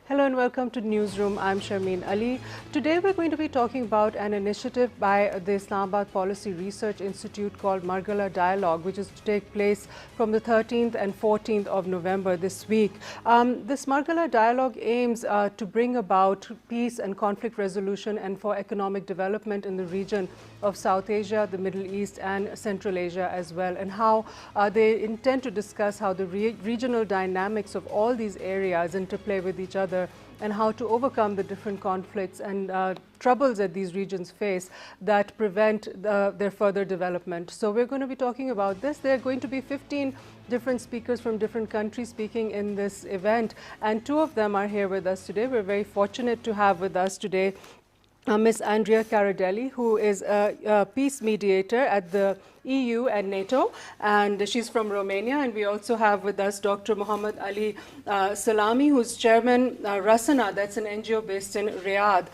Hello and welcome to Newsroom. I'm Sharmeen Ali. Today we're going to be talking about an initiative by the Islamabad Policy Research Institute called Margalla Dialogue, which is to take place from the 13th and 14th of November this week. This Margalla Dialogue aims to bring about peace and conflict resolution and for economic development in the region of South Asia, the Middle East and Central Asia as well, and how they intend to discuss how the regional dynamics of all these areas interplay with each other and how to overcome the different conflicts and troubles that these regions face that prevent their further development. So we're going to be talking about this. There are going to be 15 different speakers from different countries speaking in this event, and two of them are here with us today. We're very fortunate to have with us today Ms. Andreea Karadeli, who is a peace mediator at the EU and NATO, and she's from Romania. And we also have with us Dr. Mohammed Sulami, who's chairman RASANAH, that's an NGO based in Riyadh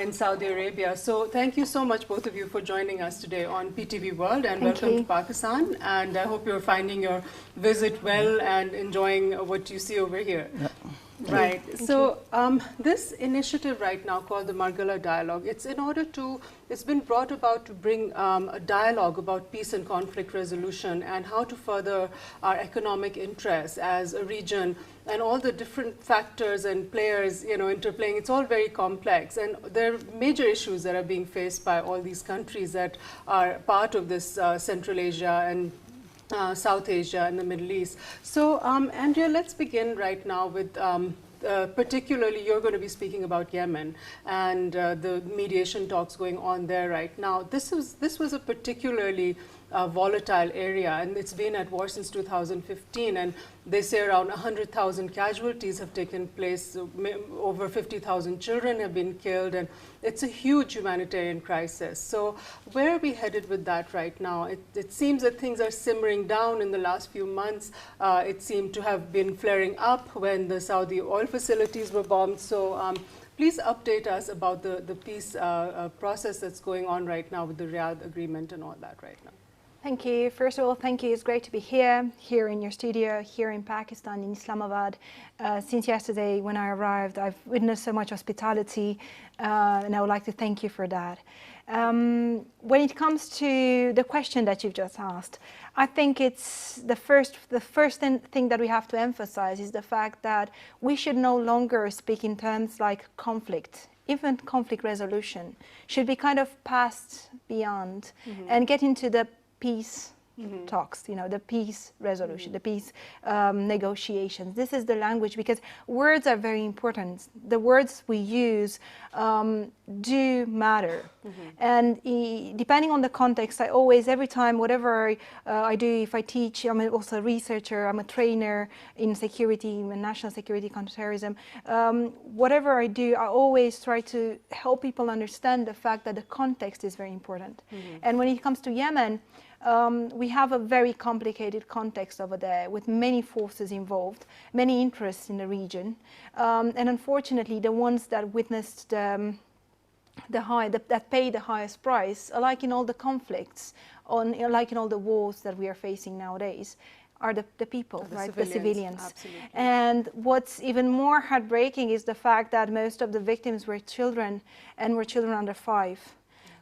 in Saudi Arabia. So thank you so much, both of you, for joining us today on PTV World, and welcome to Pakistan. And I hope you're finding your visit well and enjoying what you see over here. Yeah. Right. So this initiative right now called the Margalla Dialogue, it's been brought about to bring a dialogue about peace and conflict resolution and how to further our economic interests as a region, and all the different factors and players, interplaying. It's all very complex, and there are major issues that are being faced by all these countries that are part of this Central Asia and South Asia and the Middle East. So, Andreea, let's begin right now with particularly, you're going to be speaking about Yemen and the mediation talks going on there right now. This was a particularly volatile area, and it's been at war since 2015, and they say around 100,000 casualties have taken place, over 50,000 children have been killed, and it's a huge humanitarian crisis. So where are we headed with that right now? It seems that things are simmering down in the last few months. It seemed to have been flaring up when the Saudi oil facilities were bombed. So please update us about the peace process that's going on right now with the Riyadh agreement and all that right now. Thank you. First of all, thank you. It's great to be here in your studio, here in Pakistan, in Islamabad. Since yesterday when I arrived, I've witnessed so much hospitality, and I would like to thank you for that. When it comes to the question that you've just asked, I think it's the first thing that we have to emphasize is the fact that we should no longer speak in terms like conflict. Even conflict resolution should be kind of passed beyond and get into the peace talks, the peace resolution, the peace negotiations. This is the language, because words are very important. The words we use do matter. And depending on the context, I always, every time, whatever I do, if I teach, I'm also a researcher, I'm a trainer in security, in national security, counterterrorism, whatever I do, I always try to help people understand the fact that the context is very important. And when it comes to Yemen, we have a very complicated context over there with many forces involved, many interests in the region, and unfortunately the ones that witnessed that pay the highest price, like in all the conflicts, like in all the wars that we are facing nowadays, are the people, right? The civilians. Absolutely. And what's even more heartbreaking is the fact that most of the victims were children, and were children under 5.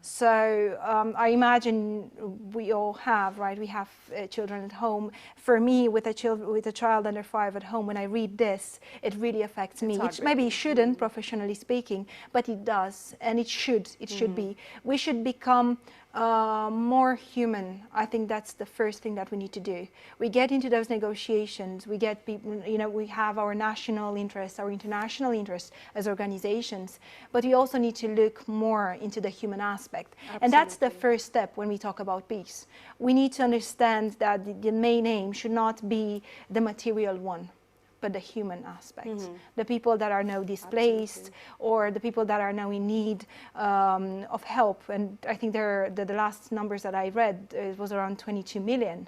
So I imagine we all have, right? We have children at home. For me, with a child under 5 at home, when I read this, it really affects me. It maybe shouldn't, professionally speaking, but it does, and it should. It should be. We should become more human. I think that's the first thing that we need to do. We get into those negotiations. We get people. We have our national interests, our international interests as organizations, but we also need to look more into the human aspect. Absolutely. And that's the first step when we talk about peace. We need to understand that the main aim should not be the material one, but the human aspects. The people that are now displaced, or the people that are now in need of help. And I think the last numbers that I read, it was around 22 million.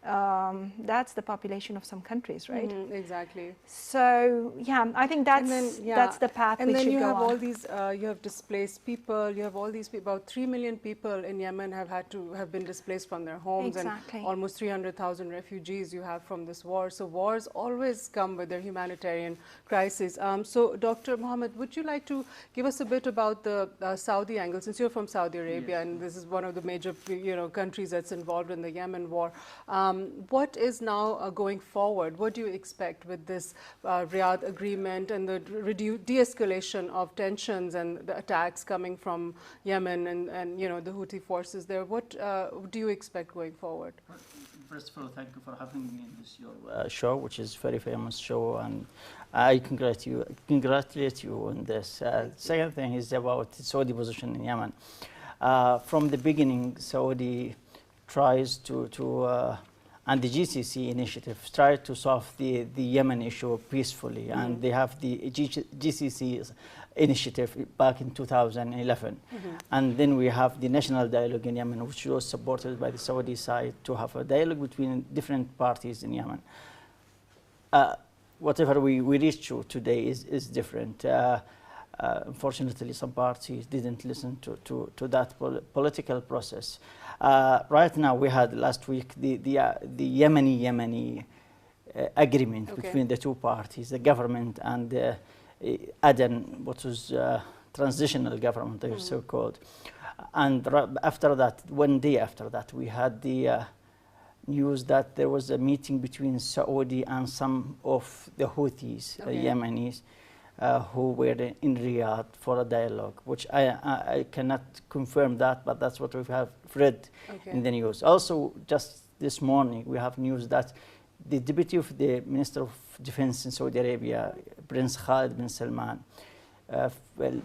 That's the population of some countries, right? Exactly. So yeah, I think that's the path we should go on. And then you have all these, you have displaced people. You have all these people. About 3 million people in Yemen have been displaced from their homes, exactly. and almost 300,000 refugees you have from this war. So wars always come with their humanitarian crisis. So Dr. Mohammed, would you like to give us a bit about the Saudi angle, since you're from Saudi Arabia, yes, and this is one of the major countries that's involved in the Yemen war. What is now going forward? What do you expect with this Riyadh agreement and the de-escalation of tensions and the attacks coming from Yemen and the Houthi forces there? What do you expect going forward? First of all, thank you for having me in this your show, which is a very famous show, and I congratulate you on this. Second thing is about Saudi position in Yemen. From the beginning, Saudi tries to and the GCC initiative tried to solve the Yemen issue peacefully, and they have the GCC initiative back in 2011. And then we have the national dialogue in Yemen, which was supported by the Saudi side to have a dialogue between different parties in Yemen. Whatever we reached to today is different. Unfortunately, some parties didn't listen to that political process. Right now, we had last week the Yemeni agreement between the two parties, the government and Aden, what was transitional government, they so called. And after that, one day after that, we had the news that there was a meeting between Saudi and some of the Houthis, Yemenis, who were in Riyadh for a dialogue, which I cannot confirm that, but that's what we have read in the news. Also, just this morning, we have news that the deputy of the Minister of Defense in Saudi Arabia, Prince Khalid bin Salman,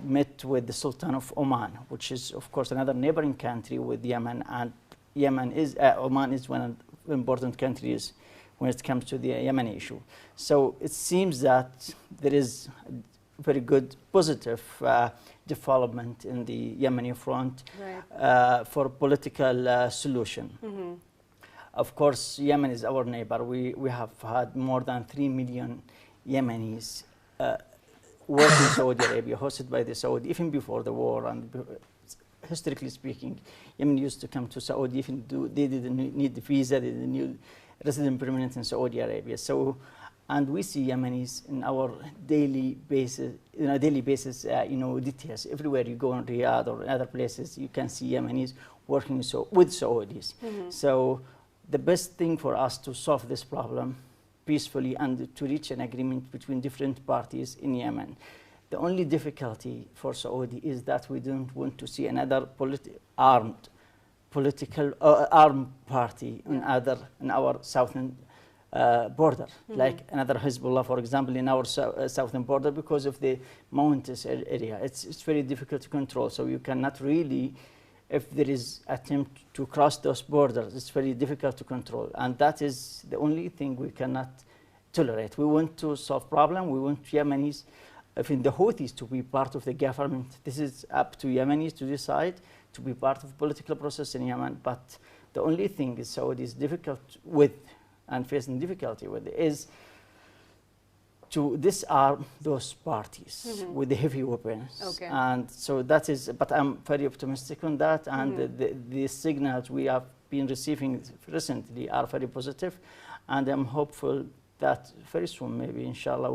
met with the Sultan of Oman, which is, of course, another neighboring country with Yemen, and Oman is one of the important countries when it comes to the Yemeni issue. So it seems that there is a very good, positive development in the Yemeni front for a political solution. Of course, Yemen is our neighbor. We have had more than 3 million Yemenis work in Saudi Arabia, hosted by the Saudi, even before the war. And historically speaking, Yemen used to come to Saudi, even though they didn't need the visa, they didn't need resident permanent in Saudi Arabia. So, and we see Yemenis in our daily basis, details. Everywhere you go in Riyadh or other places, you can see Yemenis working with Saudis. So the best thing for us to solve this problem peacefully and to reach an agreement between different parties in Yemen. The only difficulty for Saudi is that we don't want to see another armed party in our southern border, like another Hezbollah, for example, in our southern border, because of the mountainous area. It's very difficult to control, so you cannot really, if there is attempt to cross those borders, it's very difficult to control, and that is the only thing we cannot tolerate. We want to solve problem. We want Yemenis, even the Houthis, to be part of the government. This is up to Yemenis to decide to be part of the political process in Yemen. But the only thing is Saudi is difficult with and facing difficulty with is to disarm those parties with the heavy weapons. And so that is, but I'm very optimistic on that, and the signals we have been receiving recently are very positive, and I'm hopeful that very soon, maybe, inshallah,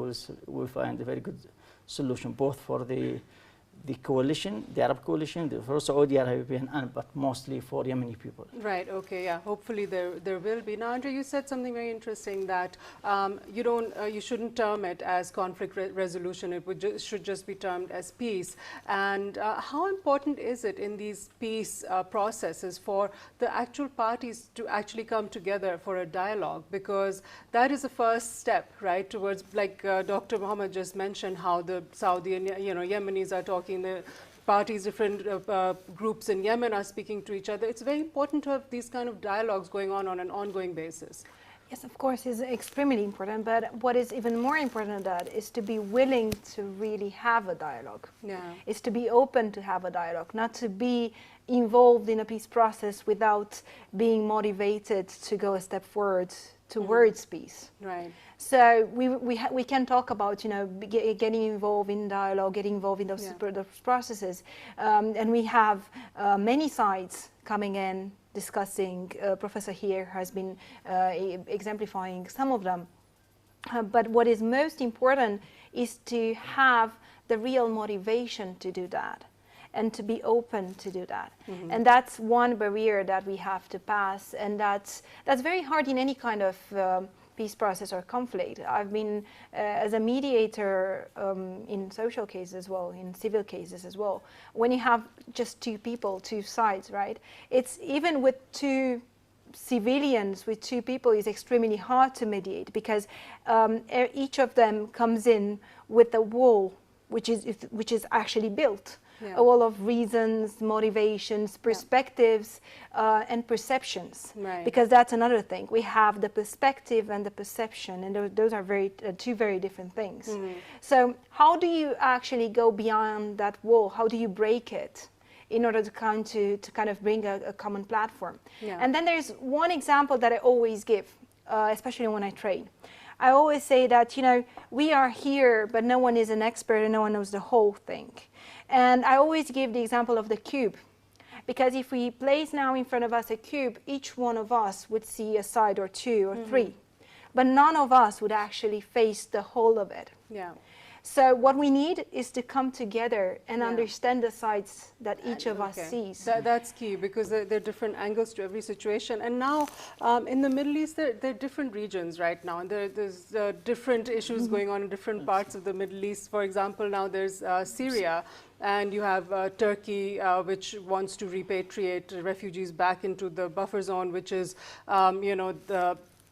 we'll find a very good solution, both for the coalition, the Arab coalition, for Saudi Arabian, but mostly for Yemeni people. Right. Okay. Yeah. Hopefully there will be. Now, Andreea, you said something very interesting, that you shouldn't term it as conflict resolution. It should just be termed as peace. And how important is it in these peace processes for the actual parties to actually come together for a dialogue? Because that is the first step, right, towards, like Dr. Mohammed just mentioned, how the Saudi and Yemenis are talking. The parties, different groups in Yemen are speaking to each other. It's very important to have these kind of dialogues going on an ongoing basis. Yes, of course, is extremely important. But what is even more important than that is to be willing to really have a dialogue. Yeah. Is to be open to have a dialogue, not to be involved in a peace process without being motivated to go a step forward towards peace. Right. So we can talk about, you know, getting involved in dialogue, getting involved in those processes, and we have many sides coming in discussing. Professor here has been exemplifying some of them. But what is most important is to have the real motivation to do that, and to be open to do that. Mm-hmm. And that's one barrier that we have to pass, and that's very hard in any kind of peace process or conflict. I've been as a mediator in social cases as well, in civil cases as well. When you have just two people, two sides, right? It's even with two civilians, with two people, is extremely hard to mediate, because each of them comes in with a wall which is actually built. Yeah. A wall of reasons, motivations, perspectives, and perceptions. Right. Because that's another thing. We have the perspective and the perception, and those are two very different things. Mm-hmm. So how do you actually go beyond that wall? How do you break it in order to kind of bring a common platform? Yeah. And then there's one example that I always give, especially when I train. I always say that, you know, we are here, but no one is an expert and no one knows the whole thing. And I always give the example of the cube, because if we place now in front of us a cube, each one of us would see a side or two or three, but none of us would actually face the whole of it. Yeah. So what we need is to come together and understand the sides that each of us sees. That's key, because there are different angles to every situation. And now in the Middle East, there are different regions right now, and there's different issues going on in different parts of the Middle East. For example, now there's Syria, and you have Turkey, which wants to repatriate refugees back into the buffer zone, which is, you know,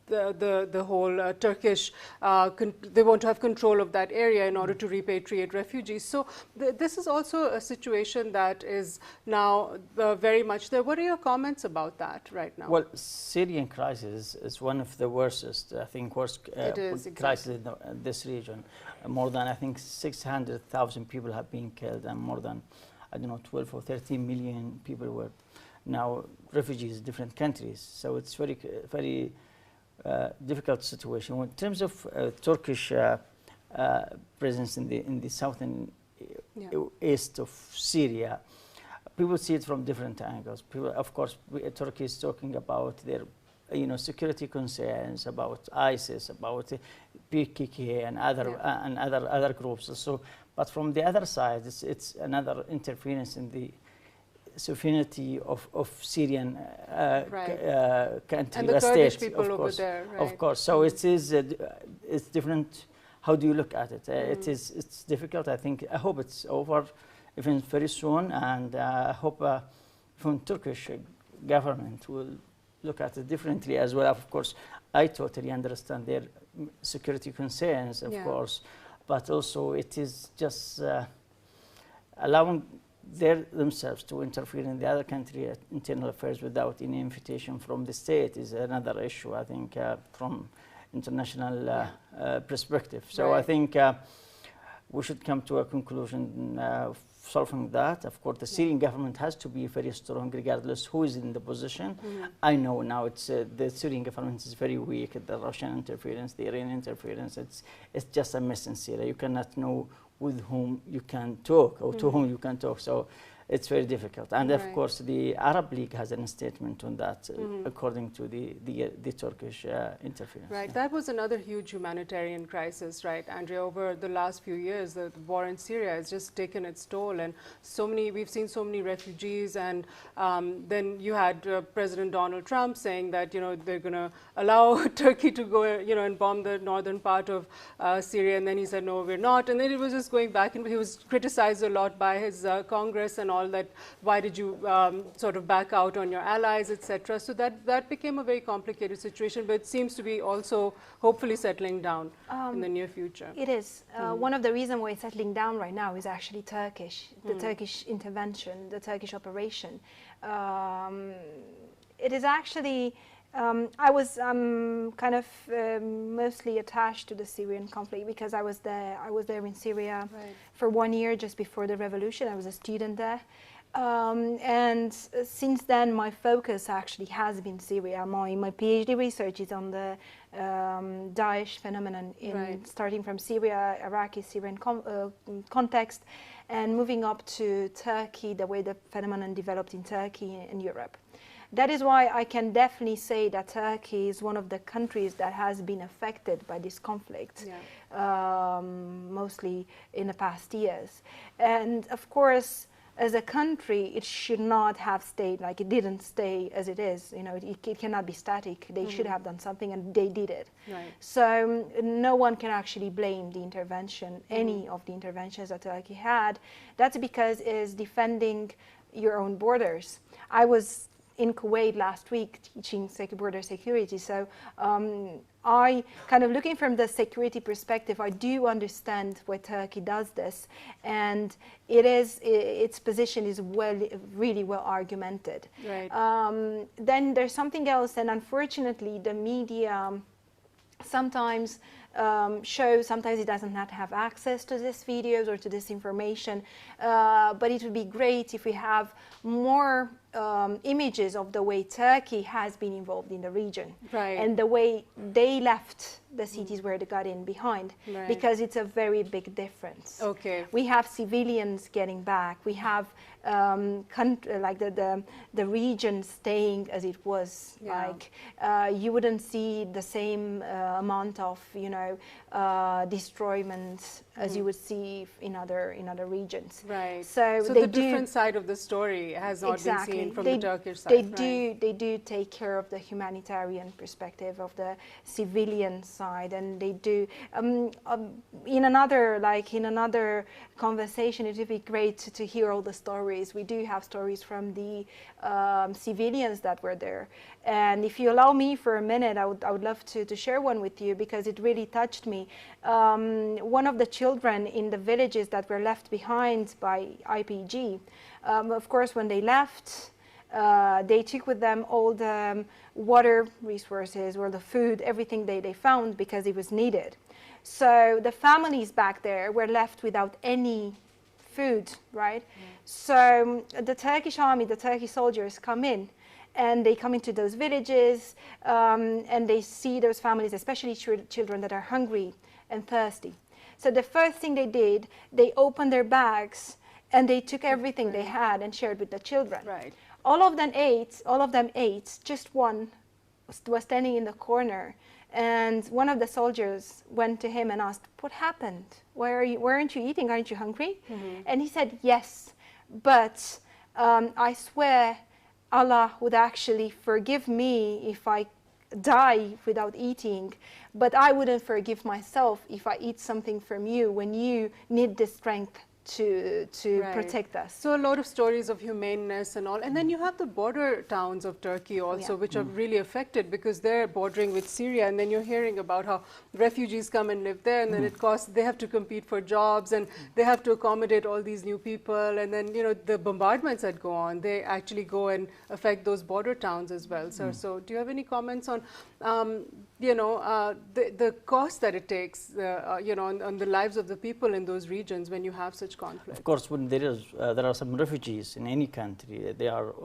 the whole Turkish, they want to have control of that area in order to repatriate refugees. So this is also a situation that is now very much there. What are your comments about that right now? Well, Syrian crisis is one of the worst, I think, crisis in this region. More than, I think, 600,000 people have been killed, and more than, I don't know, 12 or 13 million people were now refugees in different countries. So it's very difficult situation. In terms of Turkish presence in the southern east of Syria, people see it from different angles. People, of course, Turkey is talking about their, you know, security concerns, about ISIS, about PKK and other groups. So, but from the other side, it's another interference in the sovereignty of Syrian country, and the Kurdish people over there, right? Of course. So it is it's different. How do you look at it? It's difficult. I hope it's over even very soon, and I hope from Turkish government will look at it differently as well. Of course, I totally understand their security concerns, of course, but also it is just allowing themselves to interfere in the other country internal affairs without any invitation from the state is another issue, I think, from international perspective. So I think we should come to a conclusion solving that. Of course, the Syrian government has to be very strong regardless who is in the position. I know now it's the Syrian government is very weak at the Russian interference, the Iranian interference. It's just a mess in Syria. You cannot know with whom you can talk or to whom you can talk. So it's very difficult. And of course, the Arab League has a statement on that, according to the Turkish interference. Right. That was another huge humanitarian crisis, right, Andreea? Over the last few years, the war in Syria has just taken its toll, and we've seen so many refugees. And then you had President Donald Trump saying that, you know, they're going to allow Turkey to go, you know, and bomb the northern part of Syria. And then he said, no, we're not. And then it was just going back, and he was criticized a lot by his Congress and all that. Why did you sort of back out on your allies, etc.? So that became a very complicated situation, but it seems to be also hopefully settling down in the near future. It is. One of the reasons why it's settling down right now is actually Turkish, the Turkish intervention, the Turkish operation. It is actually I was kind of mostly attached to the Syrian conflict because I was there in Syria for 1 year just before the revolution. I was a student there. And since then, my focus actually has been Syria. My PhD research is on the Daesh phenomenon, starting from Syria, Iraqi, Syrian context, and moving up to Turkey, the way the phenomenon developed in Turkey and Europe. That is why I can definitely say that Turkey is one of the countries that has been affected by this conflict, mostly in the past years. And of course, as a country, it should not have stayed like it didn't stay as it is. You know, it cannot be static. They should have done something, and they did it. So no one can actually blame the intervention, any of the interventions that Turkey had. That's because it's defending your own borders. I was in Kuwait last week teaching border security. So I kind of looking from the security perspective, I do understand why Turkey does this, and its position is really well argumented. Then there's something else, and unfortunately the media sometimes sometimes it doesn't not have access to these videos or to this information, but it would be great if we have more images of the way Turkey has been involved in the region and the way they left the cities where they got in behind, because it's a very big difference. We have civilians getting back. We have like the region staying as it was. Like you wouldn't see the same amount of destroyment as you would see in other regions. So the different side of the story has not been seen from the Turkish side. They do take care of the humanitarian perspective of the civilian side, and they do in another conversation. It would be great to hear all the stories. We do have stories from the civilians that were there, and if you allow me for a minute, I would love to share one with you, because it really touched me. One of the children in the villages that were left behind by IPG, of course, when they left, they took with them all the water resources or the food, everything they found, because it was needed. So the families back there were left without any food, So the Turkish army, the Turkish soldiers come in, and they come into those villages, and they see those families, especially children that are hungry and thirsty. So the first thing they did, they opened their bags and they took everything they had and shared with the children. All of them ate. Just one was standing in the corner, and one of the soldiers went to him and asked, "What happened? Why aren't you eating? Aren't you hungry?" And he said, "Yes, but I swear Allah would actually forgive me if I die without eating, but I wouldn't forgive myself if I eat something from you when you need the strength to protect us." So a lot of stories of humaneness and all. And then you have the border towns of Turkey also, which are really affected because they're bordering with Syria. And then you're hearing about how refugees come and live there, and then they have to compete for jobs, and they have to accommodate all these new people. And then, the bombardments that go on, they actually go and affect those border towns as well. So do you have any comments on, the cost that it takes, on the lives of the people in those regions when you have such conflict? Of course, when there are some refugees in any country,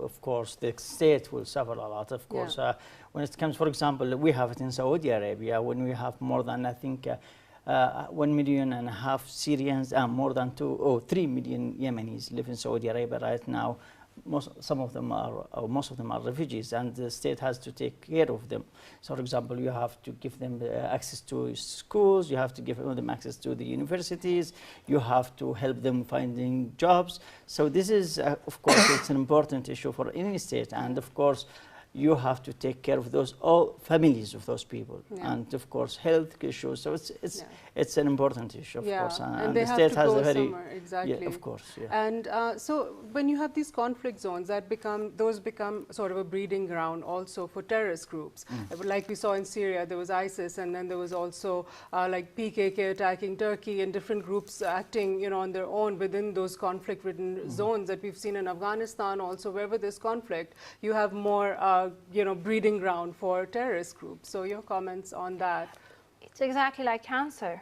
of course, the state will suffer a lot. Of course, when it comes, for example, we have it in Saudi Arabia, when we have more than, I think, 1.5 million Syrians, more than 3 million Yemenis live in Saudi Arabia right now. Most of them are refugees, and the state has to take care of them. So, for example, you have to give them access to schools, you have to give them access to the universities, you have to help them finding jobs. So this is, of course, it's an important issue for any state, and of course, you have to take care of all families of those people, and of course health issues. So it's an important issue, of course, and the state has a very of course. And so when you have these conflict zones, those become sort of a breeding ground also for terrorist groups. Like we saw in Syria, there was ISIS, and then there was also like PKK attacking Turkey, and different groups acting, on their own within those conflict-ridden zones that we've seen in Afghanistan. Also, wherever there's conflict, you have more breeding ground for terrorist groups. So your comments on that? It's exactly like cancer.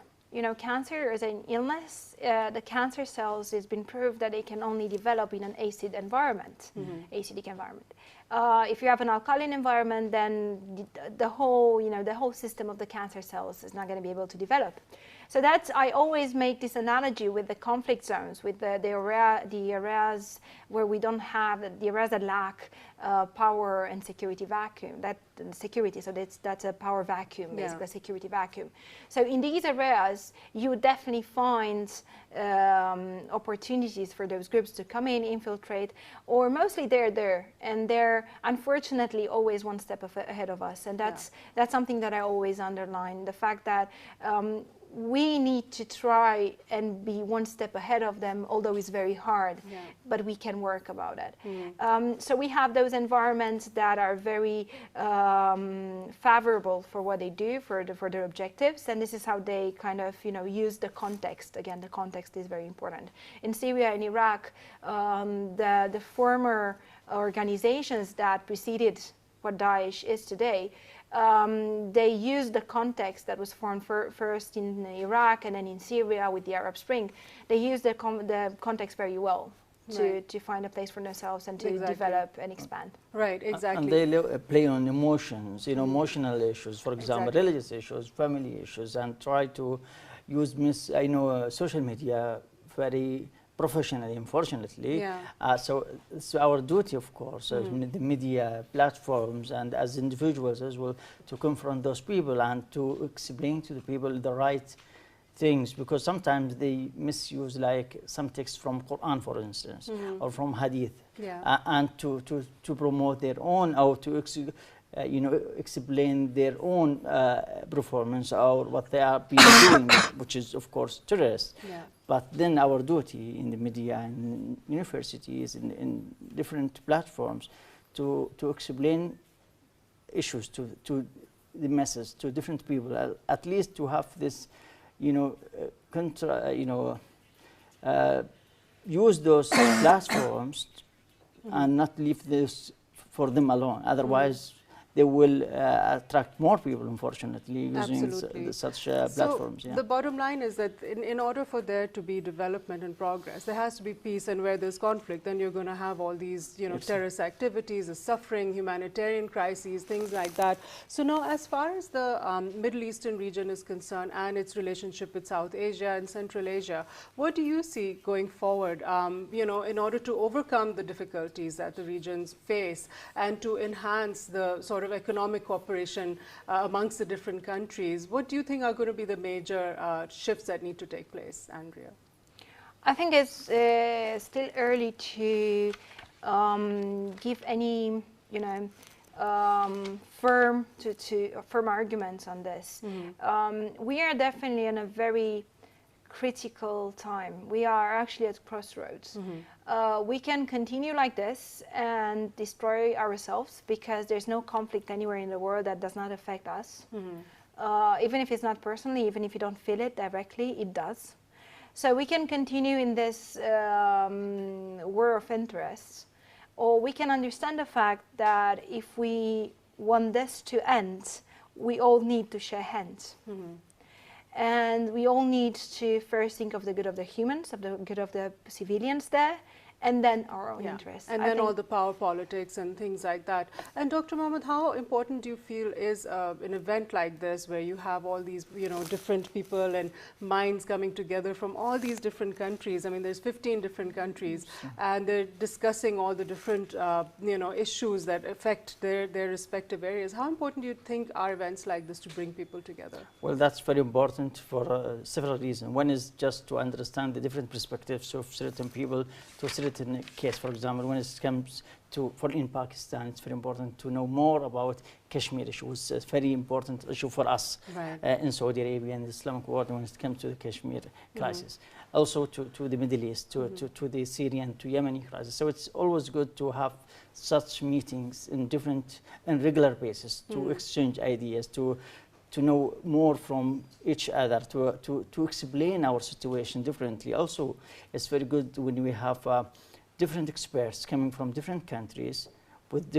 Cancer is an illness. The cancer cells, it's been proved that they can only develop in an acid environment, acidic environment. If you have an alkaline environment, then the whole system of the cancer cells is not going to be able to develop. So I always make this analogy with the conflict zones, with the areas where we don't have, the areas that lack power and security vacuum, so that's a power vacuum, basically a security vacuum. So in these areas, you would definitely find opportunities for those groups to come in, infiltrate, or mostly they're there, and they're unfortunately always one step ahead of us, and that's something that I always underline, the fact that we need to try and be one step ahead of them, although it's very hard, but we can work about it. So we have those environments that are very favorable for what they do, for their objectives, and this is how they kind of use the context. Again, the context is very important. In Syria and Iraq, the former organizations that preceded what Daesh is today, they used the context that was formed first in Iraq and then in Syria with the Arab Spring. They used the context very well to find a place for themselves and to develop and expand. Right, exactly. And they play on emotions, emotional issues, for example, religious issues, family issues, and try to use social media very professionally, unfortunately. So it's our duty, of course, as the media platforms and as individuals as well, to confront those people and to explain to the people the right things, because sometimes they misuse like some text from Quran, for instance, or from Hadith, and to promote their own, or to explain their own performance or what they are doing, which is of course terrorist. But then our duty in the media and universities, in different platforms, to explain issues to the masses, to different people, at least to have this, use those platforms and not leave this for them alone. Otherwise, they will attract more people, unfortunately, using such platforms. The bottom line is that in order for there to be development and progress, there has to be peace, and where there's conflict, then you're going to have all these, terrorist activities, the suffering, humanitarian crises, things like that. So now, as far as the Middle Eastern region is concerned and its relationship with South Asia and Central Asia, what do you see going forward, in order to overcome the difficulties that the regions face and to enhance the sort of economic cooperation amongst the different countries? What do you think are going to be the major shifts that need to take place, Andreea? I think it's still early to give any, firm arguments on this. We are definitely in a very critical time. We are actually at crossroads. We can continue like this and destroy ourselves, because there's no conflict anywhere in the world that does not affect us. Even if it's not personally, even if you don't feel it directly, it does. So we can continue in this war of interests, or we can understand the fact that if we want this to end, we all need to share hands. And we all need to first think of the good of the humans, of the good of the civilians there, and then our own interests. And then all the power politics and things like that. And Dr. Mohammed, how important do you feel is an event like this, where you have all these, different people and minds coming together from all these different countries? I mean, there's 15 different countries, and they're discussing all the different, issues that affect their respective areas. How important do you think are events like this to bring people together? Well, that's very important for several reasons. One is just to understand the different perspectives of certain people to certain case. For example, when it comes to, in Pakistan, it's very important to know more about Kashmir issue. It's a very important issue for us in Saudi Arabia and the Islamic world when it comes to the Kashmir crisis. Also to the Middle East, to the Syrian, to Yemeni crisis. So it's always good to have such meetings in regular basis, to exchange ideas, to know more from each other, to explain our situation differently. Also, it's very good when we have different experts coming from different countries with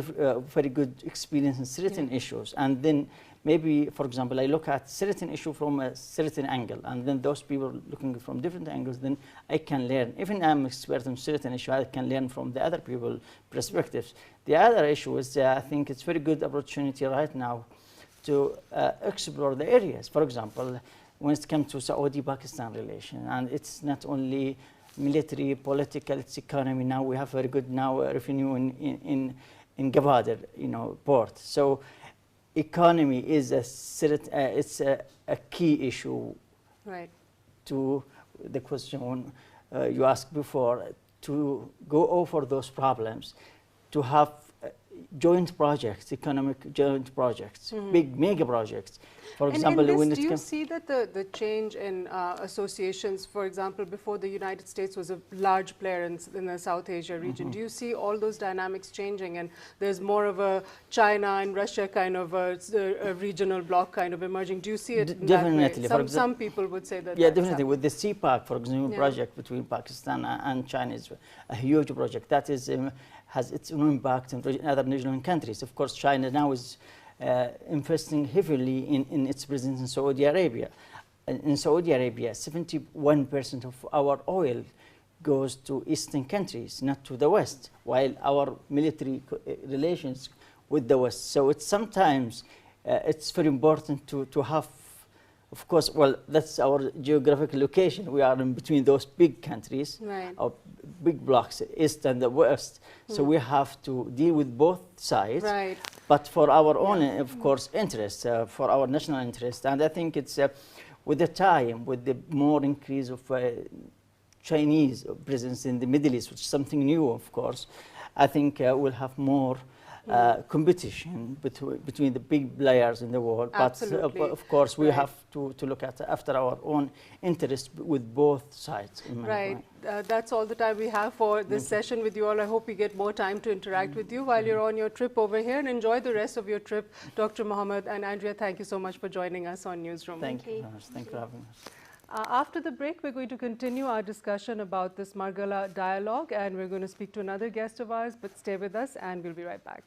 very good experience in certain issues, and then maybe, for example, I look at certain issue from a certain angle, and then those people looking from different angles, then I can learn. Even I'm expert in certain issue, I can learn from the other people perspectives. The other issue is, I think it's very good opportunity right now to explore the areas. For example, when it comes to Saudi-Pakistan relation, and it's not only military, political, it's economy. Now we have very good revenue in Gabadir, port. So economy is it's a key issue. Right. To the question you asked before, to go over those problems, to have joint projects, economic joint projects, big mega projects. For example, and when do you see that the change in associations, for example, before the United States was a large player in the South Asia region, do you see all those dynamics changing, and there's more of a China and Russia kind of a regional bloc kind of emerging? Do you see it definitely? That way? Some people would say that. Yeah, definitely. With the CPAC, for example, project between Pakistan and China is a huge project that is has its own impact in other neighboring countries. Of course, China now is investing heavily in its presence in Saudi Arabia. In Saudi Arabia, 71% of our oil goes to Eastern countries, not to the West, while our military relations with the West. So it's sometimes it's very important to have, of course, well, that's our geographical location. We are in between those big countries, right, or big blocks, East and the West. So we have to deal with both sides, right, but for our own, of course, interest, for our national interest. And I think it's with the time, with the more increase of Chinese presence in the Middle East, which is something new, of course, I think we'll have more competition between the big players in the world. Absolutely. But of course, we have to look at after our own interest with both sides. Right. That's all the time we have for this session with you all. I hope we get more time to interact with you while you're on your trip over here, and enjoy the rest of your trip. Dr. Mohammed and Andrea, thank you so much for joining us on Newsroom. Thank you. Thank you for having us. After the break, we're going to continue our discussion about this Margalla dialogue, and we're going to speak to another guest of ours, but stay with us and we'll be right back.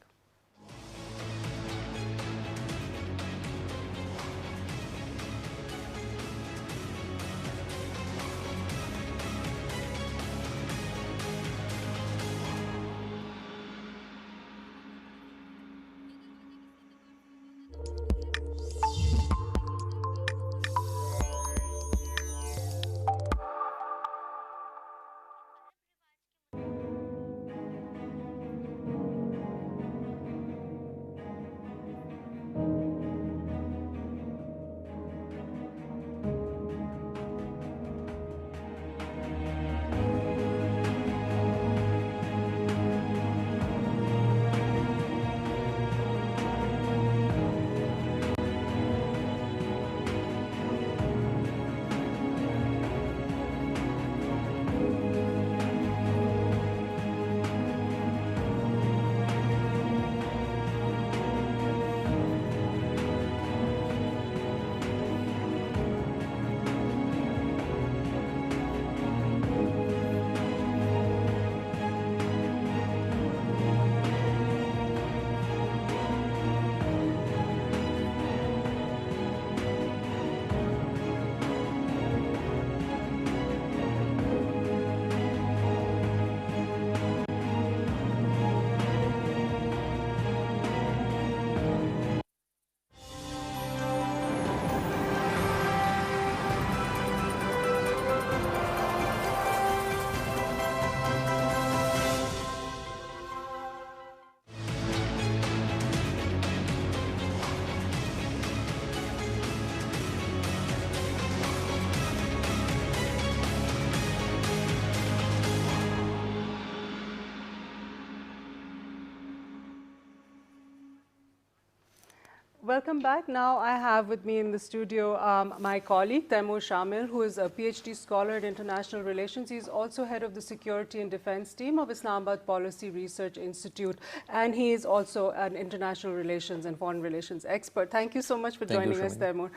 Welcome back. Now I have with me in the studio my colleague Taimur Shamil, who is a PhD scholar in international relations. He's also head of the security and defense team of Islamabad Policy Research Institute, and he is also an international relations and foreign relations expert. Thank you so much for joining us, Taimur.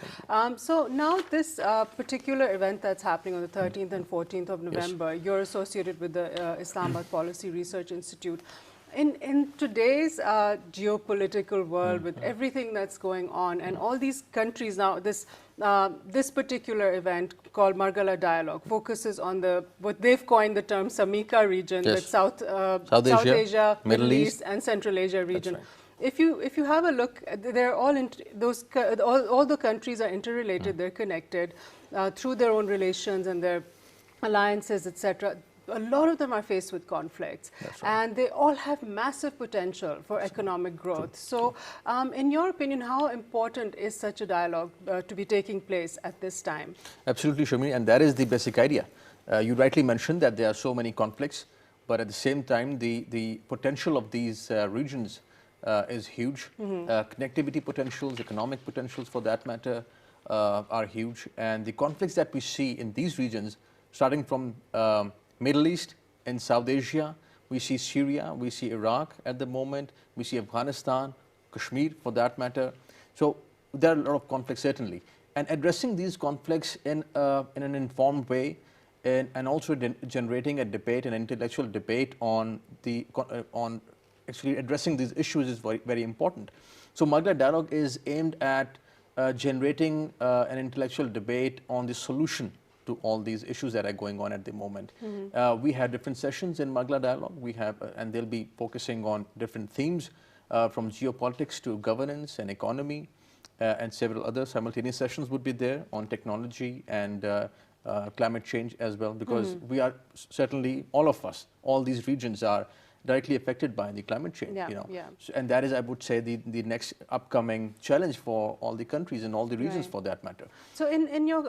So now this particular event that's happening on the 13th and 14th of November, you're associated with the Islamabad Policy Research Institute. In today's geopolitical world, with everything that's going on, and all these countries now, this particular event called Margalla Dialogue focuses on what they've coined the term Samika region, Yes. with South Asia, Middle East, and Central Asia region. Right. If you have a look, they're all all the countries are interrelated. They're connected through their own relations and their alliances, etc. A lot of them are faced with conflicts, and they all have massive potential for economic growth. So, in your opinion, how important is such a dialogue to be taking place at this time? Absolutely, Sharmeen, and that is the basic idea. You rightly mentioned that there are so many conflicts, but at the same time, the potential of these regions is huge. Connectivity potentials, economic potentials for that matter, are huge. And the conflicts that we see in these regions, starting from Middle East and South Asia, we see Syria, we see Iraq at the moment, we see Afghanistan, Kashmir for that matter. So there are a lot of conflicts certainly. And addressing these conflicts in an informed way, and also generating a debate, an intellectual debate on actually addressing these issues is very, very important. So Margalla Dialogue is aimed at generating an intellectual debate on the solution to all these issues that are going on at the moment. We have different sessions in Margalla Dialogue. We have, and they'll be focusing on different themes from geopolitics to governance and economy, and several other simultaneous sessions would be there on technology and climate change as well, because we are certainly, all of us, all these regions are directly affected by the climate change, So, and that is, I would say, the next upcoming challenge for all the countries and all the regions for that matter. So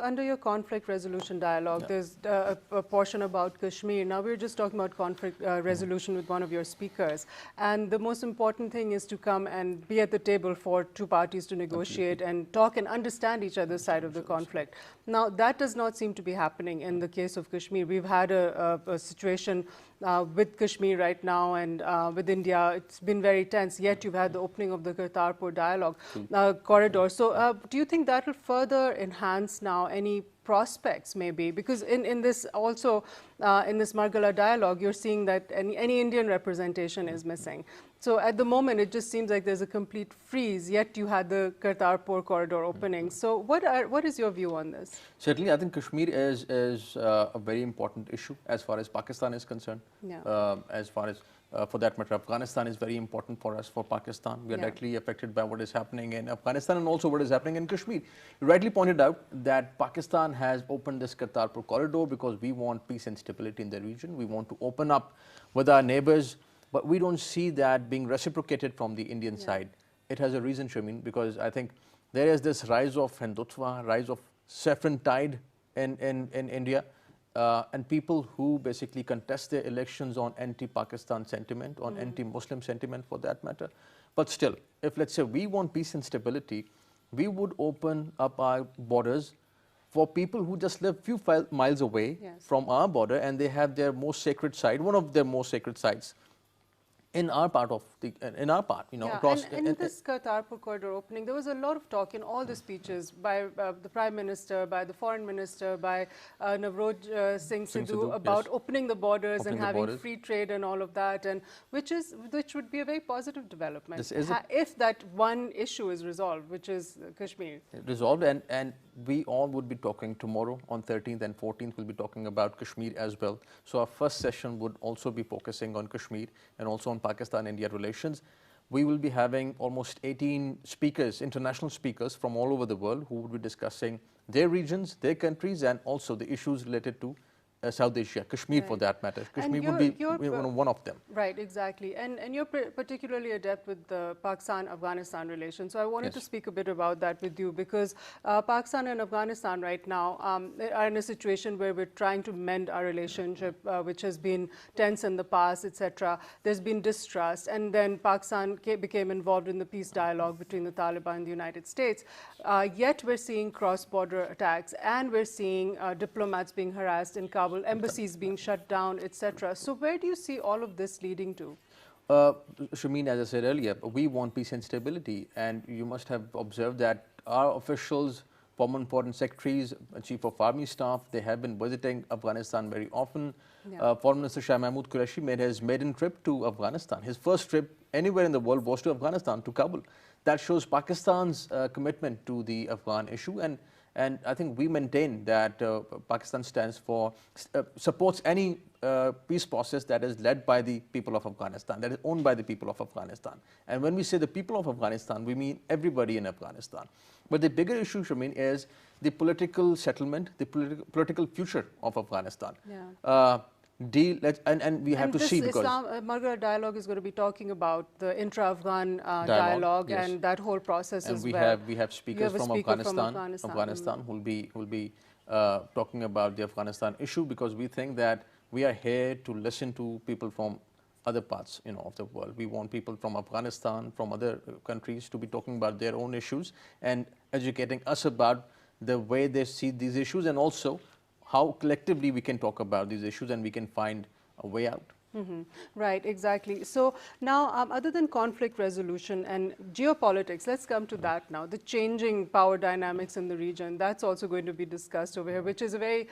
under your conflict resolution dialogue, there's a portion about Kashmir. Now we're just talking about conflict resolution with one of your speakers, and the most important thing is to come and be at the table for two parties to negotiate and talk and understand each other's side of the conflict. Now that does not seem to be happening in the case of Kashmir. We've had a situation with Kashmir right now, and with India, it's been very tense, yet you've had the opening of the Kartarpur dialogue corridor. So do you think that will further enhance now any prospects maybe? Because in this also, in this Margalla dialogue, you're seeing that any Indian representation is missing. So at the moment, it just seems like there's a complete freeze, yet you had the Kartarpur corridor opening. So what is your view on this? Certainly, I think Kashmir is a very important issue as far as Pakistan is concerned. As far as, for that matter, Afghanistan is very important for us, for Pakistan. We are directly affected by what is happening in Afghanistan and also what is happening in Kashmir. You rightly pointed out that Pakistan has opened this Kartarpur corridor because we want peace and stability in the region. We want to open up with our neighbors. But we don't see that being reciprocated from the Indian side. It has a reason, Sharmeen, because I think there is this rise of Hindutva, rise of saffron tide in India, and people who basically contest their elections on anti-Pakistan sentiment, on anti-Muslim sentiment for that matter. But still, if let's say we want peace and stability, we would open up our borders for people who just live few miles away from our border, and they have their most sacred site, one of their most sacred sites, in our part, across. And in this Kartarpur corridor opening, there was a lot of talk in all the speeches by the Prime Minister, by the Foreign Minister, by Navroj Singh Sidhu about opening the borders and having free trade and all of that, and which would be a very positive development if that one issue is resolved, which is Kashmir. Resolved, and we all would be talking tomorrow on 13th and 14th. We'll be talking about Kashmir as well. So our first session would also be focusing on Kashmir and also on Pakistan-India relations. We will be having almost 18 speakers, international speakers from all over the world, who would be discussing their regions, their countries, and also the issues related to South Asia, Kashmir for that matter. Kashmir would be one of them. Right, exactly. And you're particularly adept with the Pakistan-Afghanistan relations. So I wanted to speak a bit about that with you, because Pakistan and Afghanistan right now are in a situation where we're trying to mend our relationship, which has been tense in the past, etc. There's been distrust, and then Pakistan became involved in the peace dialogue between the Taliban and the United States. Yet we're seeing cross-border attacks, and we're seeing diplomats being harassed in Kabul, embassies being shut down, etc. So where do you see all of this leading to? Sharmeen, as I said earlier, we want peace and stability, and you must have observed that our officials, former foreign secretaries, chief of army staff, they have been visiting Afghanistan very often. Foreign Minister Shah Mahmood Qureshi made his maiden trip to Afghanistan. His first trip anywhere in the world was to Afghanistan, to Kabul. That shows Pakistan's commitment to the Afghan issue, and I think we maintain that Pakistan stands for, supports any peace process that is led by the people of Afghanistan, that is owned by the people of Afghanistan. And when we say the people of Afghanistan, we mean everybody in Afghanistan. But the bigger issue, Sharmeen, is the political settlement, the political future of Afghanistan. And we have to see, because Margalla dialogue is going to be talking about the intra-Afghan dialogue, yes, and that whole process as well. We have speakers from Afghanistan who will be talking about the Afghanistan issue, because we think that we are here to listen to people from other parts, of the world. We want people from Afghanistan, from other countries, to be talking about their own issues and educating us about the way they see these issues, and also how collectively we can talk about these issues and we can find a way out. Right, exactly. So now, other than conflict resolution and geopolitics, let's come to that now. The changing power dynamics in the region, that's also going to be discussed over here, which is a very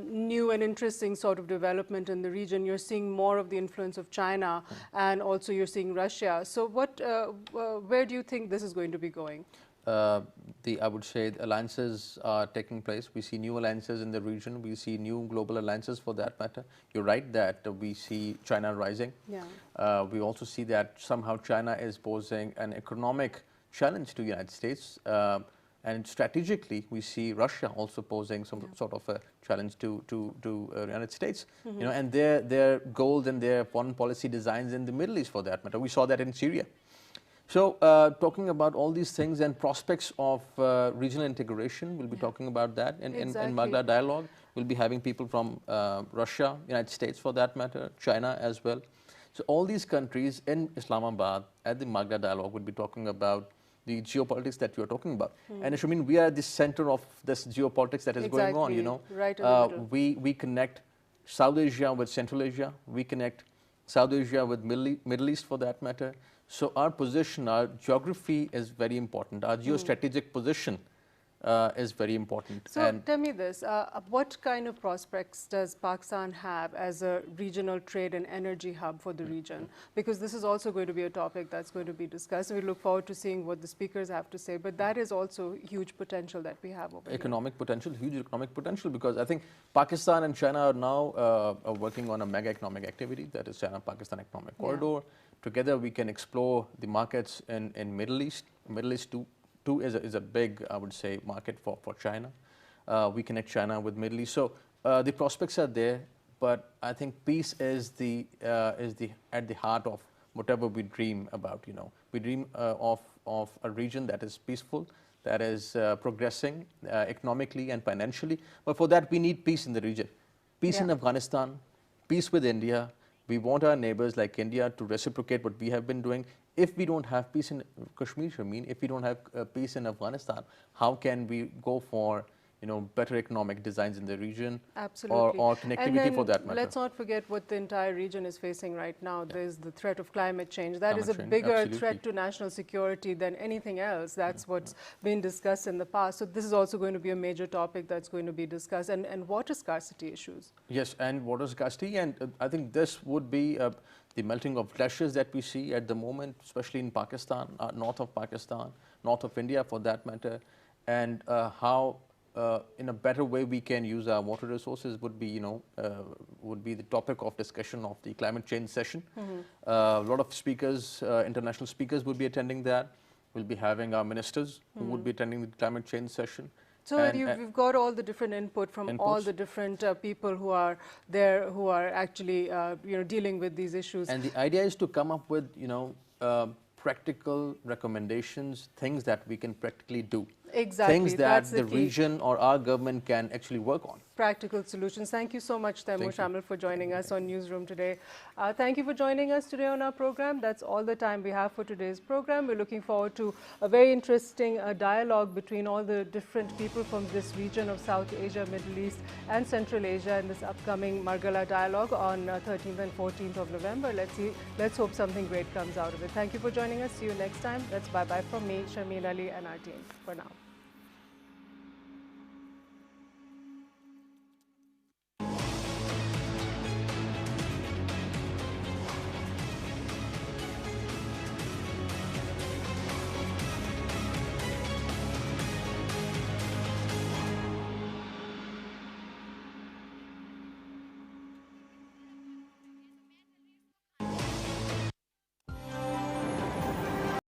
new and interesting sort of development in the region. You're seeing more of the influence of China, and also you're seeing Russia. So where do you think this is going to be going? I would say the alliances are taking place. We see new alliances in the region. We see new global alliances, for that matter. You're right that we see China rising. We also see that somehow China is posing an economic challenge to the United States. And strategically, we see Russia also posing some sort of a challenge to the United States. And their goals and their foreign policy designs in the Middle East, for that matter. We saw that in Syria. So talking about all these things and prospects of regional integration, we'll be talking about that in Margalla dialogue. We'll be having people from Russia, United States for that matter, China as well. So all these countries in Islamabad at the Margalla dialogue will be talking about the geopolitics that you're talking about. And Sharmeen, we are at the center of this geopolitics that is going on, Right in the middle. We connect South Asia with Central Asia. We connect South Asia with Middle East, for that matter. So our position, our geography is very important. Our geostrategic position is very important. So tell me this, what kind of prospects does Pakistan have as a regional trade and energy hub for the region? Because this is also going to be a topic that's going to be discussed. We look forward to seeing what the speakers have to say, but that is also huge potential that we have over Economic potential, huge economic potential, because I think Pakistan and China are now working on a mega economic activity, that is China-Pakistan Economic Corridor. Together we can explore the markets in Middle East. Middle East too is a big, I would say, market for China. We connect China with Middle East. So the prospects are there, but I think peace is at the heart of whatever we dream about. We dream of a region that is peaceful, that is progressing economically and financially. But for that, we need peace in the region. Peace in Afghanistan, peace with India. We want our neighbors like India to reciprocate what we have been doing. If we don't have peace in Kashmir, Sharmeen, if we don't have peace in Afghanistan, how can we go for better economic designs in the region? Absolutely. Or connectivity, for that matter? Let's not forget what the entire region is facing right now. There's the threat of climate change. That is a bigger threat to national security than anything else. That's what's been discussed in the past. So this is also going to be a major topic that's going to be discussed, and water scarcity issues. Yes, and water scarcity, and I think this would be the melting of glaciers that we see at the moment, especially in Pakistan, north of India for that matter, and how in a better way we can use our water resources would be the topic of discussion of the climate change session. A lot of speakers, international speakers, will be attending that. We'll be having our ministers who would be attending the climate change session. So you've got all the different input from all the different people who are there, who are actually dealing with these issues. And the idea is to come up with practical recommendations, things that we can practically do. Exactly. Things that the region or our government can actually work on. Practical solutions. Thank you so much, Mohammed, for joining us on Newsroom today. Thank you for joining us today on our program. That's all the time we have for today's program. We're looking forward to a very interesting dialogue between all the different people from this region of South Asia, Middle East and Central Asia in this upcoming Margalla dialogue on 13th and 14th of November. Let's hope something great comes out of it. Thank you for joining us. See you next time. That's bye-bye from me, Sharmeen Ali, and our team for now.